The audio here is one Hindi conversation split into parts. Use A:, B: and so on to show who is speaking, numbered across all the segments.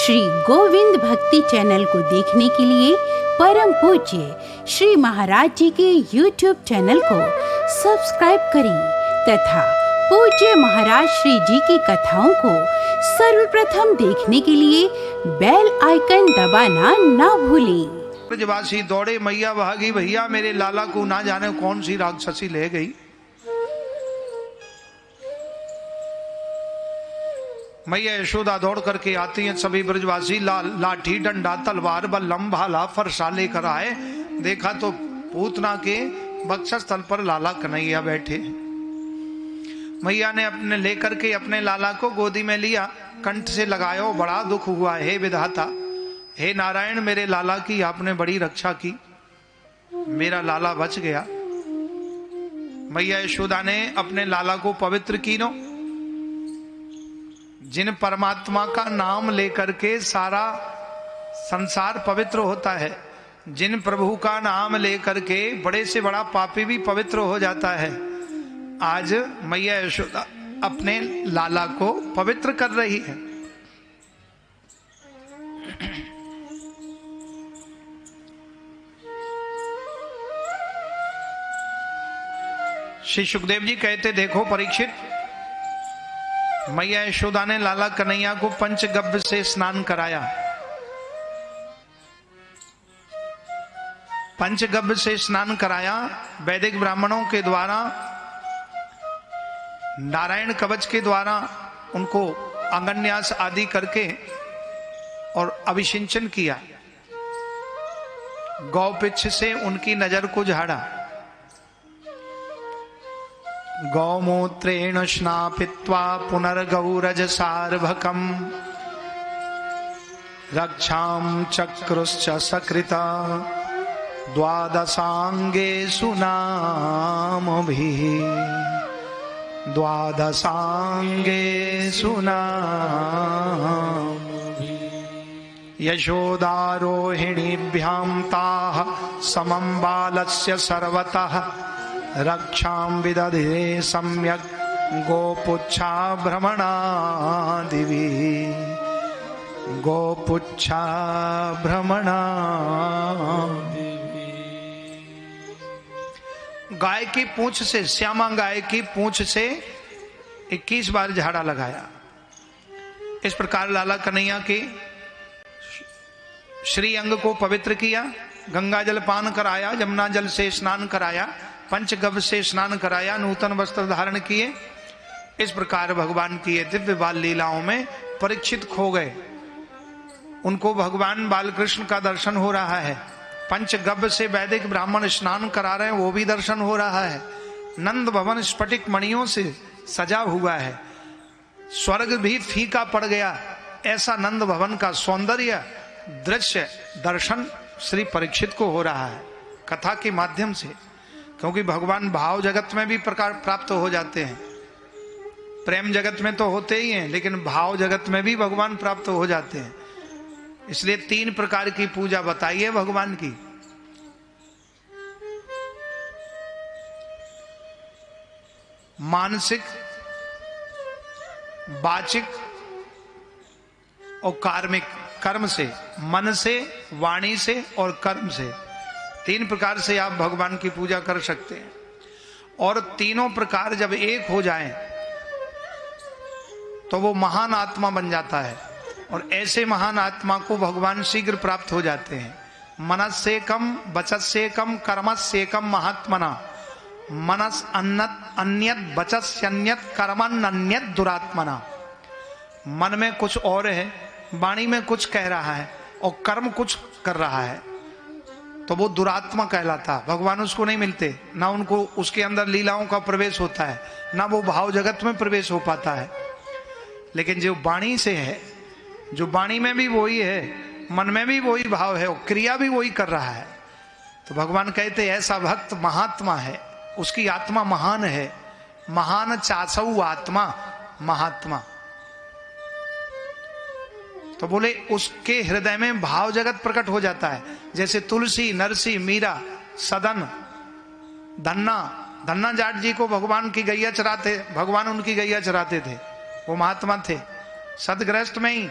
A: श्री गोविंद भक्ति चैनल को देखने के लिए परम पूज्य श्री महाराज जी के YouTube चैनल को सब्सक्राइब करें तथा पूज्य महाराज श्री जी की कथाओं को सर्वप्रथम देखने के लिए बेल आइकन दबाना ना भूलें।
B: ब्रजवासी दौड़े, मैया भागी, भैया मेरे लाला को ना जाने कौन सी राक्षसी ले गई। मैया यशोदा दौड़ करके आती हैं। सभी ब्रजवासी लाठी डंडा तलवार बल्लम भाला फरसा लेकर आए। देखा तो पूतना के बक्षस्थल पर लाला कन्हैया बैठे। मैया ने अपने लेकर के अपने लाला को गोदी में लिया, कंठ से लगाया। बड़ा दुख हुआ, हे विधाता, हे नारायण, मेरे लाला की आपने बड़ी रक्षा की, मेरा लाला बच गया। मैया यशोदा ने अपने लाला को पवित्र कीनो। जिन परमात्मा का नाम लेकर के सारा संसार पवित्र होता है, जिन प्रभु का नाम लेकर के बड़े से बड़ा पापी भी पवित्र हो जाता है, आज मैया यशोदा अपने लाला को पवित्र कर रही है। श्री सुखदेव जी कहते, देखो परीक्षित, मैया यशोदा ने लाला कन्हैया को पंचगव्य से स्नान कराया। पंचगव्य से स्नान कराया। वैदिक ब्राह्मणों के द्वारा, नारायण कवच के द्वारा उनको अंगन्यास आदि करके और अभिषिंचन किया। गौपिच्छ से उनकी नजर को झाड़ा। गौमूत्रेण स्नापित्वा पुनर्गौरज सार्भकम रक्षां चक्रुश्च सकृता द्वादशांगे सुनामभिः द्वादशांगे सुनामभिः यशोदारोहिणीभ्यां ताः समं बालस्य सर्वतः रक्षां विदधे सम्यक् गोपुच्छा भ्रमणादिवि गोपुच्छा भ्रमणादिवि। गाय की पूंछ से, श्यामा गाय की पूंछ से 21 बार झाड़ा लगाया। इस प्रकार लाला कन्हैया के श्री अंग को पवित्र किया। गंगा जल पान कराया, जमुना जल से स्नान कराया, पंचगव्य से स्नान कराया, नूतन वस्त्र धारण किए। इस प्रकार भगवान की ये दिव्य बाल लीलाओं में परीक्षित खो गए। उनको भगवान बालकृष्ण का दर्शन हो रहा है। पंचगव्य से वैदिक ब्राह्मण स्नान करा रहे हैं, वो भी दर्शन हो रहा है। नंद भवन स्फटिक मणियों से सजा हुआ है। स्वर्ग भी फीका पड़ गया, ऐसा नंद भवन का सौंदर्य दृश्य दर्शन श्री परीक्षित को हो रहा है कथा के माध्यम से। क्योंकि भगवान भाव जगत में भी प्रकार प्राप्त हो जाते हैं। प्रेम जगत में तो होते ही हैं, लेकिन भाव जगत में भी भगवान प्राप्त हो जाते हैं। इसलिए 3 प्रकार की पूजा बताई है भगवान की। मानसिक, वाचिक और कार्मिक। कर्म से, मन से, वाणी से और कर्म से, 3 प्रकार से आप भगवान की पूजा कर सकते हैं। और तीनों प्रकार जब एक हो जाएं तो वो महान आत्मा बन जाता है। और ऐसे महान आत्मा को भगवान शीघ्र प्राप्त हो जाते हैं। मनस से कम, बचत से कम, कर्मस से कम महात्मना। मनस अन्यत बचस्यन्यत कर्मन अन्यत दुरात्मना। मन में कुछ और है, वाणी में कुछ कह रहा है और कर्म कुछ कर रहा है, तो वो दुरात्मा कहलाता। भगवान उसको नहीं मिलते, ना उनको उसके अंदर लीलाओं का प्रवेश होता है, ना वो भाव जगत में प्रवेश हो पाता है। लेकिन जो वाणी से है, जो वाणी में भी वही है, मन में भी वही भाव है और क्रिया भी वही कर रहा है, तो भगवान कहते ऐसा भक्त महात्मा है, उसकी आत्मा महान है। महान चासऊ आत्मा महात्मा। तो बोले उसके हृदय में भाव जगत प्रकट हो जाता है। जैसे तुलसी, नरसी, मीरा, सदन, धन्ना जाट जी को भगवान की गैया चराते, भगवान उनकी गैया चराते थे, वो महात्मा थे। सदगृहस्थ में ही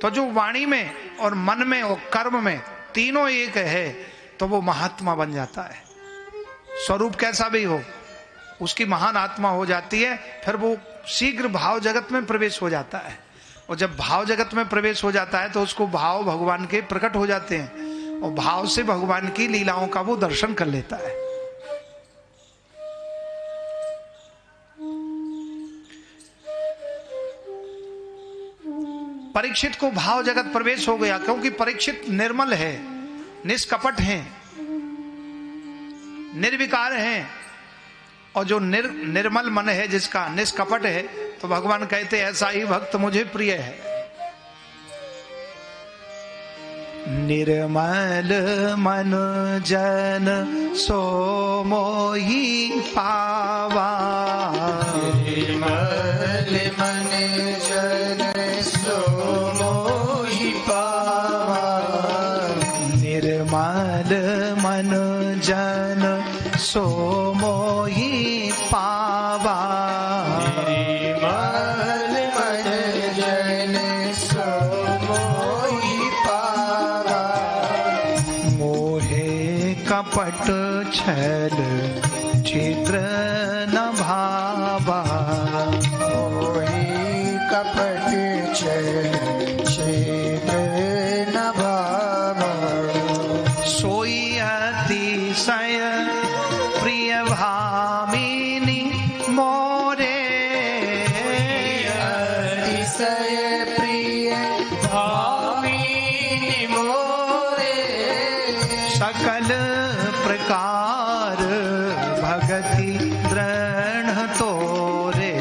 B: तो जो वाणी में और मन में और कर्म में तीनों एक है तो वो महात्मा बन जाता है। स्वरूप कैसा भी हो उसकी महान आत्मा हो जाती है। फिर वो शीघ्र भाव जगत में प्रवेश हो जाता है, और जब भाव जगत में प्रवेश हो जाता है तो उसको भाव भगवान के प्रकट हो जाते हैं, और भाव से भगवान की लीलाओं का वो दर्शन कर लेता है। परीक्षित को भाव जगत प्रवेश हो गया, क्योंकि परीक्षित निर्मल है, निष्कपट है, निर्विकार है, और जो निर्मल मन है जिसका, निष्कपट है, तो भगवान कहते ऐसा ही भक्त मुझे प्रिय है। निर्मल मन जन सो मोहि पावा,
C: निर्मल मन जन सो मोहि पावा,
B: निर्मल मन जन सो मोहि पावा,
C: निर्मल मन जन सो मोहि पावा,
B: मोहे कपट छल छिद्र न भावा,
C: मोहि कपट छल छिद्र न भावा,
B: सोई अतिशय प्रिय भामिनी मोरे,
C: अतिशय प्रिय भामिनी मोरे,
B: सकल प्रकार भगति दृढ़ तोरे,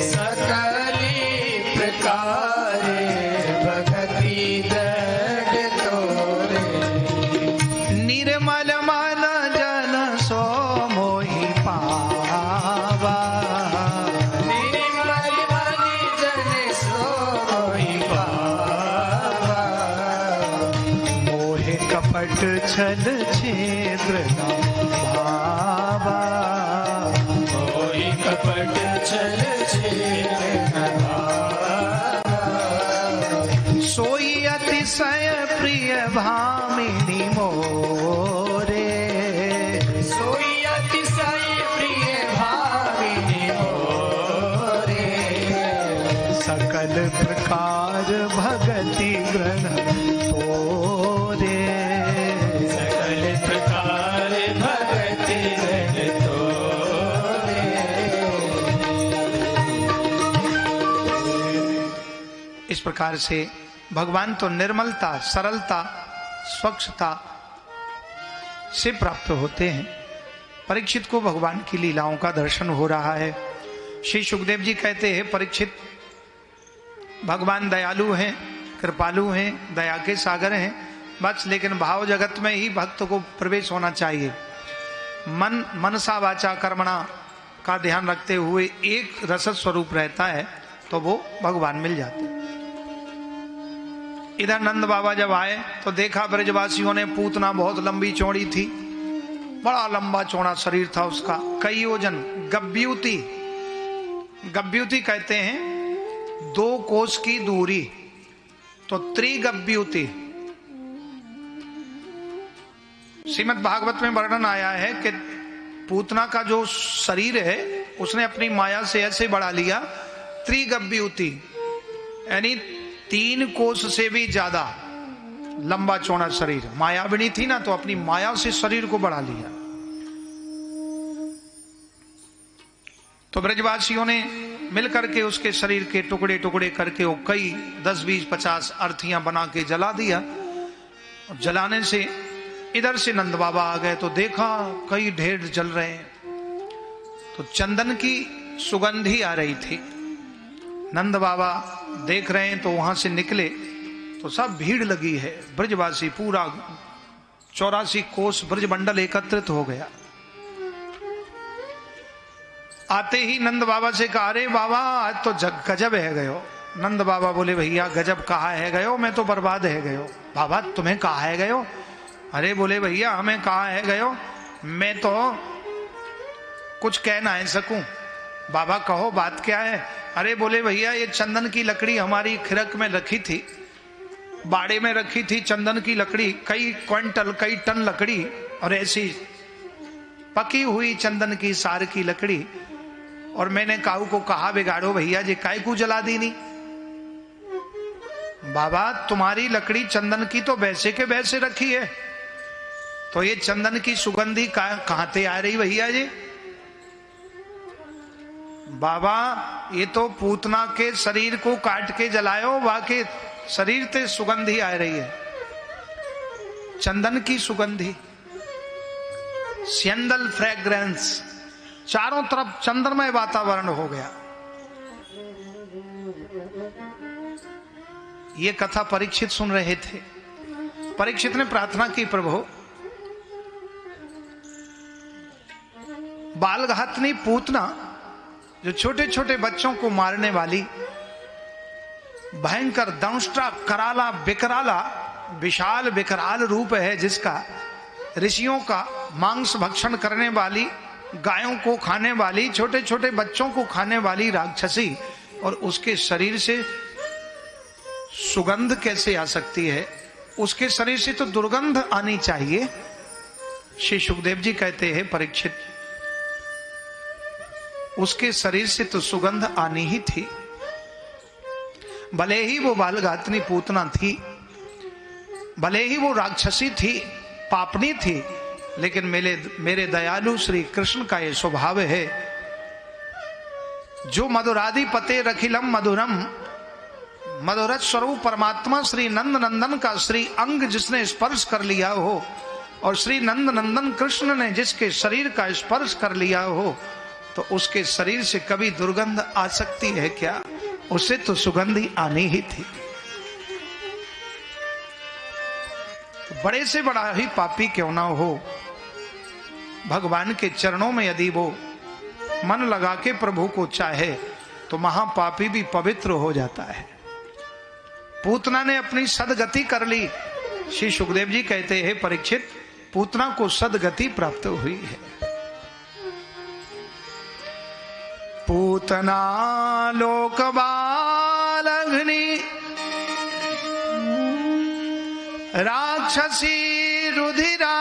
C: सकली प्रकार भगति दृढ़ तोरे,
B: निर्मल मन जन सो मोहि पावा,
C: निर्मल मन जन सो मोहि पावा,
B: मोहे कपट छल छिद्र न भावा,
C: मोहि कपट छल छिद्र न भावा,
B: सोई अतिशय प्रिय भामिनी मोरे,
C: सोई अतिशय प्रिय भामिनी मोरे,
B: सकल प्रकार भगति ग्रहण तोरे,
C: सकल प्रकार भगति ग्रहण तोरे,
B: इस प्रकार से भगवान तो निर्मलता, सरलता, स्वच्छता से प्राप्त होते हैं। परीक्षित को भगवान की लीलाओं का दर्शन हो रहा है। श्री सुखदेव जी कहते हैं परीक्षित भगवान दयालु हैं, कृपालु हैं, दया के सागर हैं, बस लेकिन भाव जगत में ही भक्त को प्रवेश होना चाहिए। मनसा वाचा कर्मणा का ध्यान रखते हुए एक रसद स्वरूप रहता है तो वो भगवान मिल जाते हैं। इधर नंद बाबा जब आए तो देखा ब्रजवासियों ने पूतना बहुत लंबी चौड़ी थी, बड़ा लंबा चौड़ा शरीर था उसका, कई योजन, गब्यूती, गब्यूती कहते हैं 2 कोस की दूरी, तो त्रिगब्यूती। श्रीमद् भागवत में वर्णन आया है कि पूतना का जो शरीर है उसने अपनी माया से ऐसे बढ़ा लिया, त्रिगब्यूती यानी 3 कोस से भी ज्यादा लंबा चौड़ा शरीर। मायाविनी थी ना, तो अपनी माया से शरीर को बढ़ा लिया। तो ब्रजवासियों ने मिलकर के उसके शरीर के टुकड़े टुकड़े करके वो कई 10, 20, 50 अर्थियां बना के जला दिया। और जलाने से इधर से नंद बाबा आ गए तो देखा कई ढेर जल रहे हैं, तो चंदन की सुगंधी आ रही थी। नंद बाबा देख रहे हैं तो वहां से निकले तो सब भीड़ लगी है, ब्रजवासी पूरा 84 कोस ब्रजमंडल एकत्रित हो गया। आते ही नंद बाबा से कहा, अरे बाबा आज तो गजब है गयो। नंद बाबा बोले, भैया गजब कहा है गयो, मैं तो बर्बाद है गयो। बाबा तुम्हें कहा है गयो? अरे बोले भैया हमें कहा है गयो, मैं तो कुछ कह ना सकूं। बाबा कहो बात क्या है? अरे बोले भैया ये चंदन की लकड़ी हमारी खिरक में रखी थी, बाड़े में रखी थी चंदन की लकड़ी, कई क्विंटल कई टन लकड़ी, और ऐसी पकी हुई चंदन की सार की लकड़ी। और मैंने काऊ को कहा, बिगाड़ो भैया जी, काय को जला दी नहीं? बाबा तुम्हारी लकड़ी चंदन की तो वैसे के वैसे रखी है, तो ये चंदन की सुगंधी कहां से आ रही भैया जी? बाबा ये तो पूतना के शरीर को काट के जलायो, वहां के शरीर से सुगंधी आ रही है, चंदन की सुगंधी, सेंडल फ्रेग्रेंस, चारों तरफ चंद्रमय वातावरण हो गया। ये कथा परीक्षित सुन रहे थे। परीक्षित ने प्रार्थना की, प्रभु बालघातनी पूतना जो छोटे छोटे बच्चों को मारने वाली भयंकर दंष्टा कराला विकराला विशाल विकराल रूप है, जिसका ऋषियों का मांस भक्षण करने वाली, गायों को खाने वाली, छोटे छोटे बच्चों को खाने वाली राक्षसी, और उसके शरीर से सुगंध कैसे आ सकती है? उसके शरीर से तो दुर्गंध आनी चाहिए। श्री सुखदेव जी कहते हैं, परीक्षित उसके शरीर से तो सुगंध आनी ही थी, भले ही वो बालघातनी पूतना थी, भले ही वो राक्षसी थी, पापनी थी, लेकिन मेरे दयालु श्री कृष्ण का ये स्वभाव है, जो मधुरादि पते रखिलम मधुरम, मधुरत स्वरूप परमात्मा श्री नंद नंदन का श्री अंग जिसने स्पर्श कर लिया हो, और श्री नंद नंदन कृष्ण ने जिसके शरीर का स्पर्श कर लिया हो, तो उसके शरीर से कभी दुर्गंध आ सकती है क्या? उसे तो सुगंधी आनी ही थी। बड़े से बड़ा ही पापी क्यों ना हो, भगवान के चरणों में यदि वो मन लगा के प्रभु को चाहे, तो महापापी भी पवित्र हो जाता है। पूतना ने अपनी सदगति कर ली। श्री सुखदेव जी कहते हैं, परीक्षित पूतना को सदगति प्राप्त हुई है। पूतना लोक बालघ्नि राक्षसी रुधिरासना,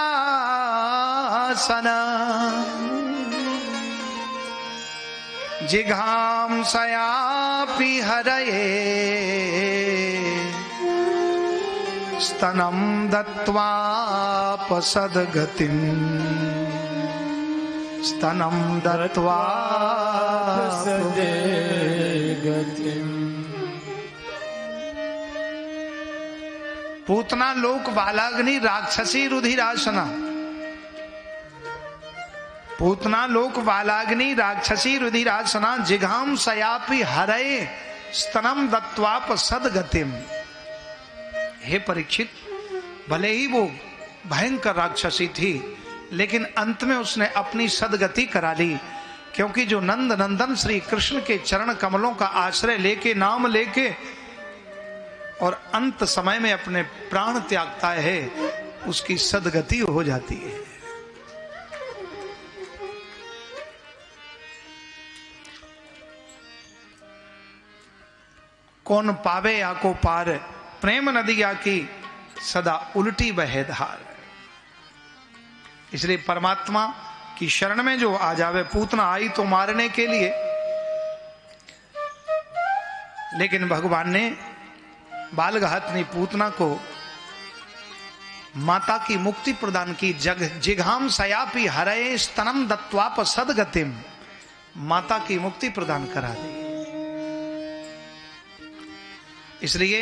B: जिघांसयापि हरये स्तनं दत्त्वापसद्गतिम्, स्तनं दत्त्वा
C: सद्गतिम्।
B: पूतना लोक बालाग्नि राक्षसी रुधिरासना, पूतना लोक बालाग्नि राक्षसी रुधिरासना, जिघाम सयापि हरये स्तनम दत्त्वाप सद्गतिम। हे परीक्षित, भले ही वो भयंकर राक्षसी थी, लेकिन अंत में उसने अपनी सदगति करा ली, क्योंकि जो नंद नंदन श्री कृष्ण के चरण कमलों का आश्रय लेके, नाम लेके और अंत समय में अपने प्राण त्यागता है, उसकी सदगति हो जाती है। कौन पावे या को पार, प्रेम नदिया की सदा उल्टी बहे धार। इसलिए परमात्मा की शरण में जो आ जावे, पूतना आई तो मारने के लिए, लेकिन भगवान ने बालघातनी पूतना को माता की मुक्ति प्रदान की। जिघाम सयापि हरये स्तनम दत्त्वाप सद्गतिम, माता की मुक्ति प्रदान करा दी। इसलिए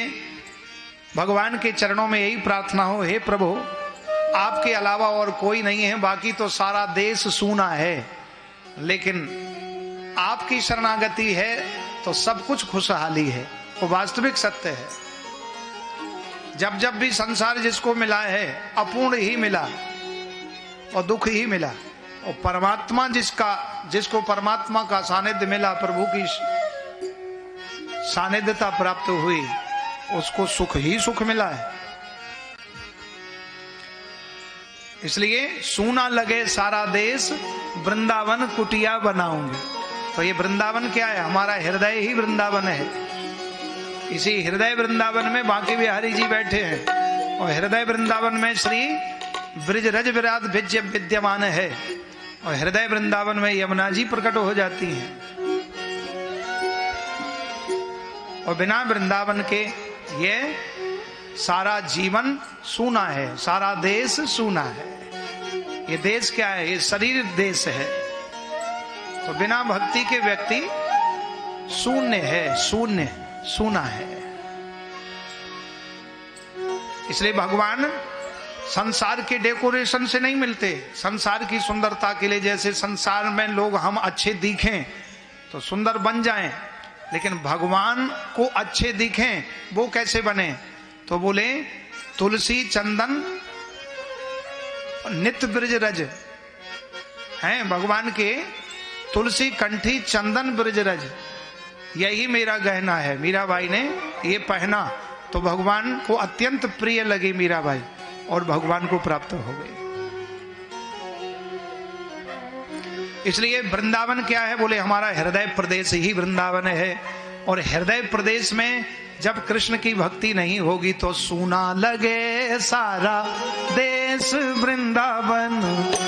B: भगवान के चरणों में यही प्रार्थना हो, हे प्रभु आपके अलावा और कोई नहीं है, बाकी तो सारा देश सूना है, लेकिन आपकी शरणागति है तो सब कुछ खुशहाली है। वो वास्तविक सत्य है। जब जब भी संसार जिसको मिला है अपूर्ण ही मिला और दुख ही मिला, और परमात्मा जिसको परमात्मा का सानिध्य मिला, प्रभु की सानिध्यता प्राप्त हुई, उसको सुख ही सुख मिला है। इसलिए सूना लगे सारा देश, वृंदावन कुटिया बनाऊंगे। तो ये वृंदावन क्या है? हमारा हृदय ही वृंदावन है। इसी हृदय वृंदावन में बांके बिहारी जी बैठे हैं और हृदय वृंदावन में श्री ब्रिज रज विराट विजय विद्यमान है और हृदय वृंदावन में यमुना जी प्रकट हो जाती हैं और बिना वृंदावन के ये सारा जीवन सूना है, सारा देश सूना है। ये देश क्या है? ये शरीर देश है। तो बिना भक्ति के व्यक्ति शून्य है, शून्य सूना है। इसलिए भगवान संसार के डेकोरेशन से नहीं मिलते, संसार की सुंदरता के लिए। जैसे संसार में लोग हम अच्छे दिखें तो सुंदर बन जाएं, लेकिन भगवान को अच्छे दिखें वो कैसे बने? तो बोले तुलसी चंदन नित्य ब्रिज रज हैं भगवान के। तुलसी कंठी चंदन ब्रिज रज, यही मेरा गहना है। मीराबाई ने ये पहना तो भगवान को अत्यंत प्रिय लगी मीराबाई और भगवान को प्राप्त हो गई। इसलिए वृंदावन क्या है? बोले हमारा हृदय प्रदेश ही वृंदावन है। और हृदय प्रदेश में जब कृष्ण की भक्ति नहीं होगी तो सूना लगे सारा देश, वृंदावन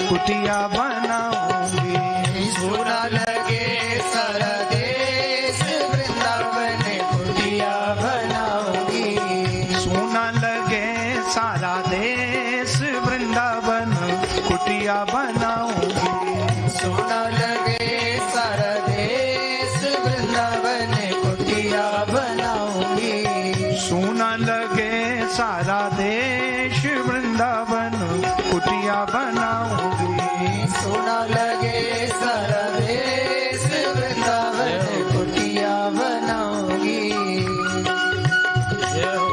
B: कुटिया बनाऊंगी।
C: सूना लगे सारा देश, वृंदावन कुटिया बनाऊंगी।
B: सूना लगे सारा देश, वृंदावन कुटिया बनाऊंगी।
C: सूना लगे सारा देश, वृंदावन कुटिया बनाऊंगी।
B: सूना लगे सारा देश, वृंदावन कुटिया बनाऊंगी।
C: सूना लगे सारा देश, वृंदावन कुटिया बनाऊंगी। जय हो।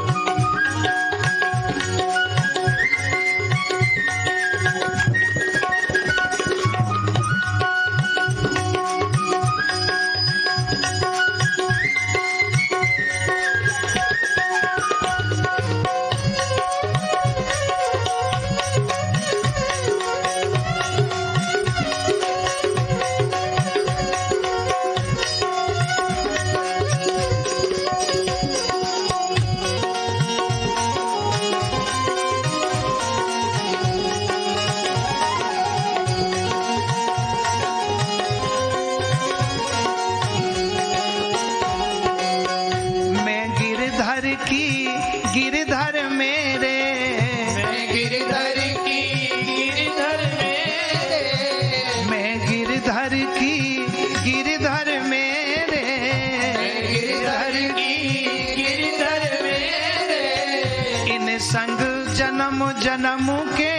B: गिरधर मेरे,
C: मैं गिरधर की गिरधर मेरे।
B: मैं गिरधर की गिरधर मेरे।
C: मैं गिरधर की गिरधर मेरे।
B: इन संग जन्म जन्म के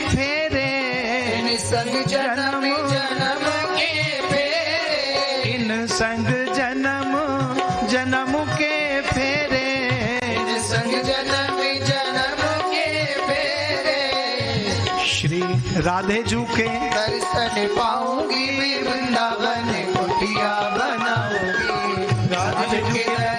B: फेरे,
C: इन संग जन्म जन्म के फेरे।
B: इन संग जन्म जन्म के फेरे।
C: संग जन्म जन्म के फेरे।
B: श्री राधे जू के
C: दर्शन पाऊंगी, वृंदावन कुटिया बनाऊंगी। राधे जू के